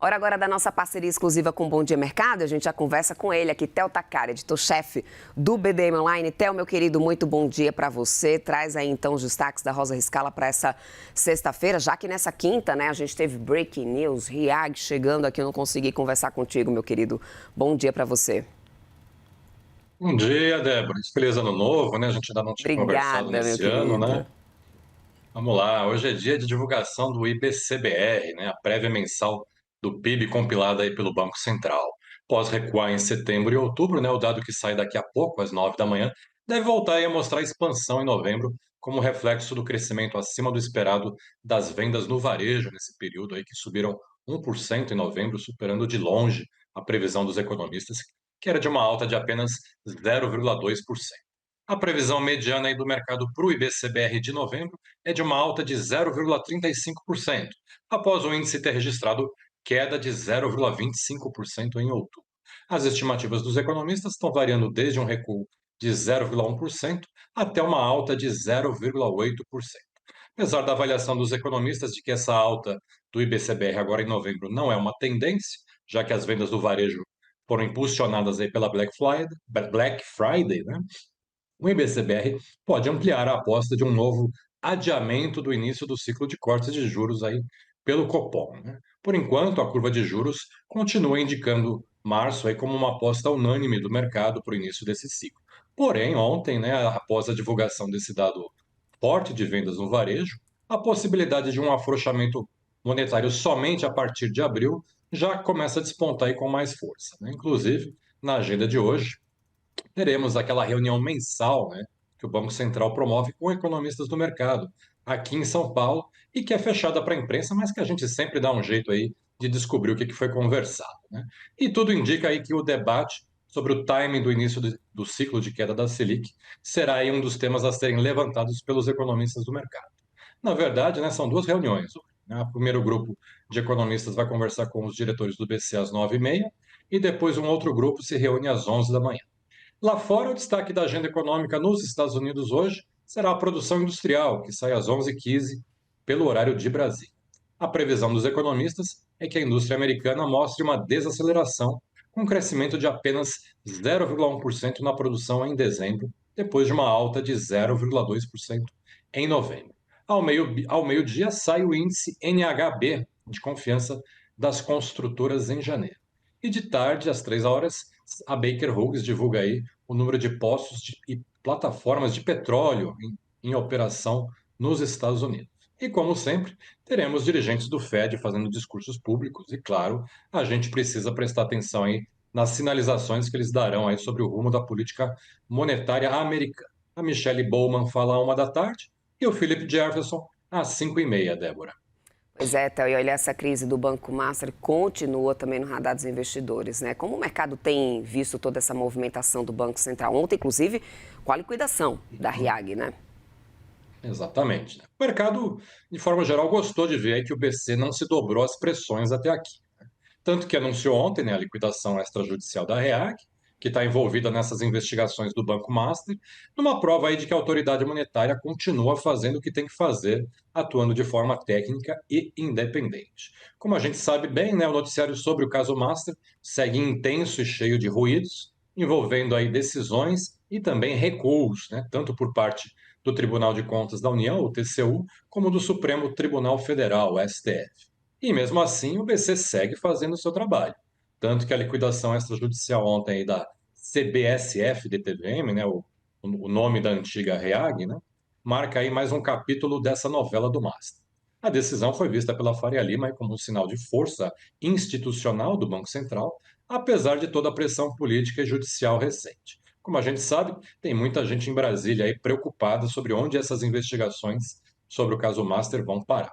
Hora agora da nossa parceria exclusiva com o Bom Dia Mercado. A gente já conversa com ele aqui, Theo Takari, editor-chefe do BDM Online. Theo, meu querido, muito bom dia para você. Traz aí então os destaques da Rosa Riscala para essa sexta-feira, já que nessa quinta, né, a gente teve Breaking News, RIAG chegando aqui, eu não consegui conversar contigo, meu querido. Bom dia para você. Bom dia, Débora. Feliz ano novo, né? A gente ainda não tinha conversado Obrigada, meu nesse ano, né? querido. Vamos lá, hoje é dia de divulgação do IBCBR, né? A prévia mensal do PIB compilada aí pelo Banco Central. Após recuar em setembro e outubro, né? O dado que sai daqui a pouco, às 9 da manhã, deve voltar aí a mostrar expansão em novembro, como reflexo do crescimento acima do esperado das vendas no varejo nesse período aí, que subiram 1% em novembro, superando de longe a previsão dos economistas, que era de uma alta de apenas 0,2%. A previsão mediana aí do mercado para o IBCBR de novembro é de uma alta de 0,35%, após o índice ter registrado queda de 0,25% em outubro. As estimativas dos economistas estão variando desde um recuo de 0,1% até uma alta de 0,8%. Apesar da avaliação dos economistas de que essa alta do IBCBR agora em novembro não é uma tendência, já que as vendas do varejo foram impulsionadas aí pela Black Friday, né? O IBCBR pode ampliar a aposta de um novo adiamento do início do ciclo de cortes de juros aí pelo Copom, né? Por enquanto, a curva de juros continua indicando março aí como uma aposta unânime do mercado para o início desse ciclo. Porém, ontem, né, após a divulgação desse dado forte de vendas no varejo, a possibilidade de um afrouxamento monetário somente a partir de abril já começa a despontar aí com mais força, né? Inclusive, na agenda de hoje, teremos aquela reunião mensal, né, que o Banco Central promove com economistas do mercado, aqui em São Paulo, e que é fechada para a imprensa, mas que a gente sempre dá um jeito aí de descobrir o que foi conversado, né? E tudo indica aí que o debate sobre o timing do início do ciclo de queda da Selic será aí um dos temas a serem levantados pelos economistas do mercado. Na verdade, né, são duas reuniões. Né? O primeiro grupo de economistas vai conversar com os diretores do BC às 9h30 e depois um outro grupo se reúne às 11 da manhã. Lá fora, o destaque da agenda econômica nos Estados Unidos hoje será a produção industrial, que sai às 11h15 pelo horário de Brasília. A previsão dos economistas é que a indústria americana mostre uma desaceleração, com um crescimento de apenas 0,1% na produção em dezembro, depois de uma alta de 0,2% em novembro. Ao meio-dia sai o índice NHB de confiança das construtoras em janeiro. E de tarde, às 3 horas, a Baker Hughes divulga aí o número de e plataformas de petróleo em operação nos Estados Unidos. E, como sempre, teremos dirigentes do Fed fazendo discursos públicos e, claro, a gente precisa prestar atenção aí nas sinalizações que eles darão aí sobre o rumo da política monetária americana. A Michelle Bowman fala à 1 da tarde e o Philip Jefferson às 5h30, Débora. Pois é, Theo, e olha, essa crise do Banco Master continua também no radar dos investidores, né? Como o mercado tem visto toda essa movimentação do Banco Central? Ontem, inclusive, com a liquidação da RIAG, né? Exatamente, né? O mercado, de forma geral, gostou de ver aí que o BC não se dobrou às pressões até aqui. Tanto que anunciou ontem, né, a liquidação extrajudicial da REAC, que está envolvida nessas investigações do Banco Master, numa prova aí de que a autoridade monetária continua fazendo o que tem que fazer, atuando de forma técnica e independente. Como a gente sabe bem, né, o noticiário sobre o caso Master segue intenso e cheio de ruídos, envolvendo aí decisões e também recuos, né, tanto por parte do Tribunal de Contas da União, o TCU, como do Supremo Tribunal Federal, o STF. E mesmo assim, o BC segue fazendo o seu trabalho. Tanto que a liquidação extrajudicial ontem aí da CBSF-DPVM, né, o nome da antiga REAG, né, marca aí mais um capítulo dessa novela do Master. A decisão foi vista pela Faria Lima aí como um sinal de força institucional do Banco Central, apesar de toda a pressão política e judicial recente. Como a gente sabe, tem muita gente em Brasília aí preocupada sobre onde essas investigações sobre o caso Master vão parar.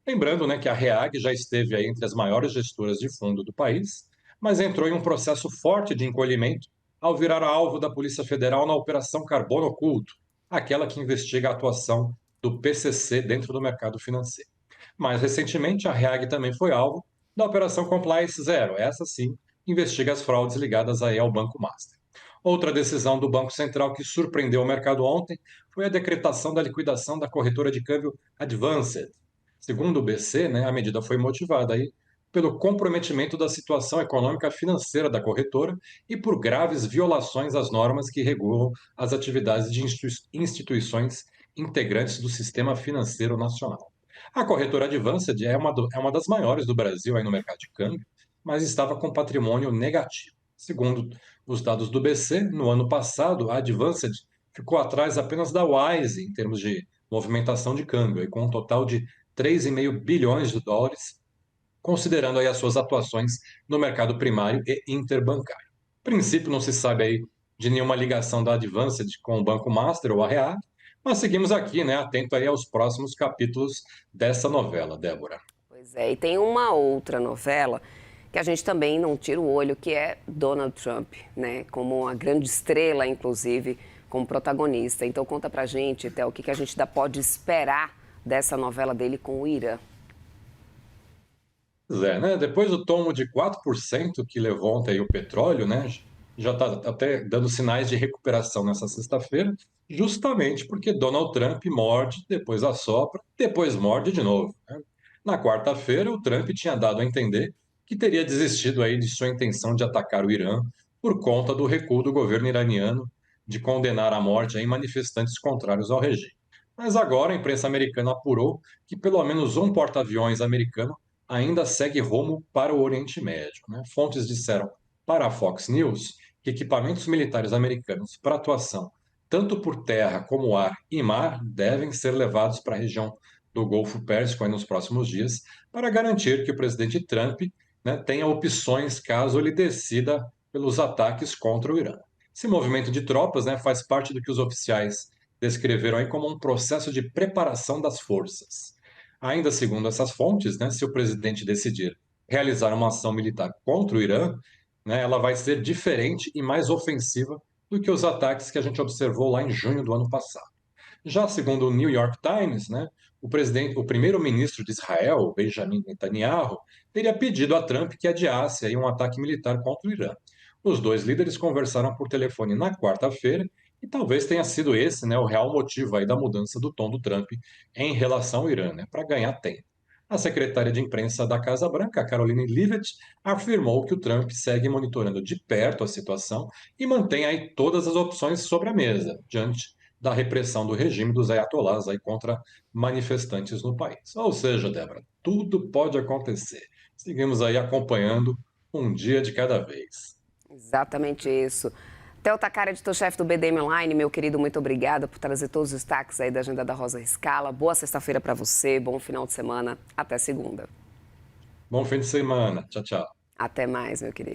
Lembrando, né, que a REAG já esteve aí entre as maiores gestoras de fundo do país, mas entrou em um processo forte de encolhimento ao virar alvo da Polícia Federal na Operação Carbono Oculto, aquela que investiga a atuação do PCC dentro do mercado financeiro. Mais recentemente, a REAG também foi alvo da Operação Compliance Zero, essa sim investiga as fraudes ligadas aí ao Banco Master. Outra decisão do Banco Central que surpreendeu o mercado ontem foi a decretação da liquidação da corretora de câmbio Advanced. Segundo o BC, né, a medida foi motivada aí pelo comprometimento da situação econômica financeira da corretora e por graves violações às normas que regulam as atividades de instituições integrantes do sistema financeiro nacional. A corretora Advanced é uma das maiores do Brasil aí no mercado de câmbio, mas estava com patrimônio negativo. Segundo os dados do BC, no ano passado, a Advanced ficou atrás apenas da Wise em termos de movimentação de câmbio, e com um total de 3,5 bilhões de dólares, considerando aí as suas atuações no mercado primário e interbancário. A princípio, não se sabe aí de nenhuma ligação da Advanced com o Banco Master ou a Real, mas seguimos aqui, né, atento aí aos próximos capítulos dessa novela, Débora. Pois é, e tem uma outra novela que a gente também não tira o olho, que é Donald Trump, né? Como uma grande estrela, inclusive, como protagonista. Então conta pra gente, Théo, o que a gente ainda pode esperar dessa novela dele com o Irã. Pois é, né? Depois do tombo de 4% que levou ontem aí o petróleo, né? Já está até dando sinais de recuperação nessa sexta-feira, justamente porque Donald Trump morde, depois assopra, depois morde de novo, né? Na quarta-feira, o Trump tinha dado a entender que teria desistido aí de sua intenção de atacar o Irã por conta do recuo do governo iraniano de condenar à morte aí manifestantes contrários ao regime. Mas agora a imprensa americana apurou que pelo menos um porta-aviões americano ainda segue rumo para o Oriente Médio, né? Fontes disseram para a Fox News que equipamentos militares americanos para atuação, tanto por terra como ar e mar, devem ser levados para a região do Golfo Pérsico aí nos próximos dias, para garantir que o presidente Trump, né, tenha opções caso ele decida pelos ataques contra o Irã. Esse movimento de tropas, né, faz parte do que os oficiais descreveram aí como um processo de preparação das forças. Ainda segundo essas fontes, né, se o presidente decidir realizar uma ação militar contra o Irã, né, ela vai ser diferente e mais ofensiva do que os ataques que a gente observou lá em junho do ano passado. Já segundo o New York Times, né, o primeiro-ministro de Israel, Benjamin Netanyahu, teria pedido a Trump que adiasse aí um ataque militar contra o Irã. Os dois líderes conversaram por telefone na quarta-feira e talvez tenha sido esse, né, o real motivo aí da mudança do tom do Trump em relação ao Irã, né, para ganhar tempo. A secretária de imprensa da Casa Branca, Caroline Leavitt, afirmou que o Trump segue monitorando de perto a situação e mantém aí todas as opções sobre a mesa, diante da repressão do regime dos ayatollahs aí contra manifestantes no país. Ou seja, Débora, tudo pode acontecer. Seguimos aí acompanhando um dia de cada vez. Exatamente isso. Théo Takara, editor-chefe do BDM Online, meu querido, muito obrigada por trazer todos os destaques aí da agenda da Rosa Riscala. Boa sexta-feira para você, bom final de semana. Até segunda. Bom fim de semana. Tchau, tchau. Até mais, meu querido.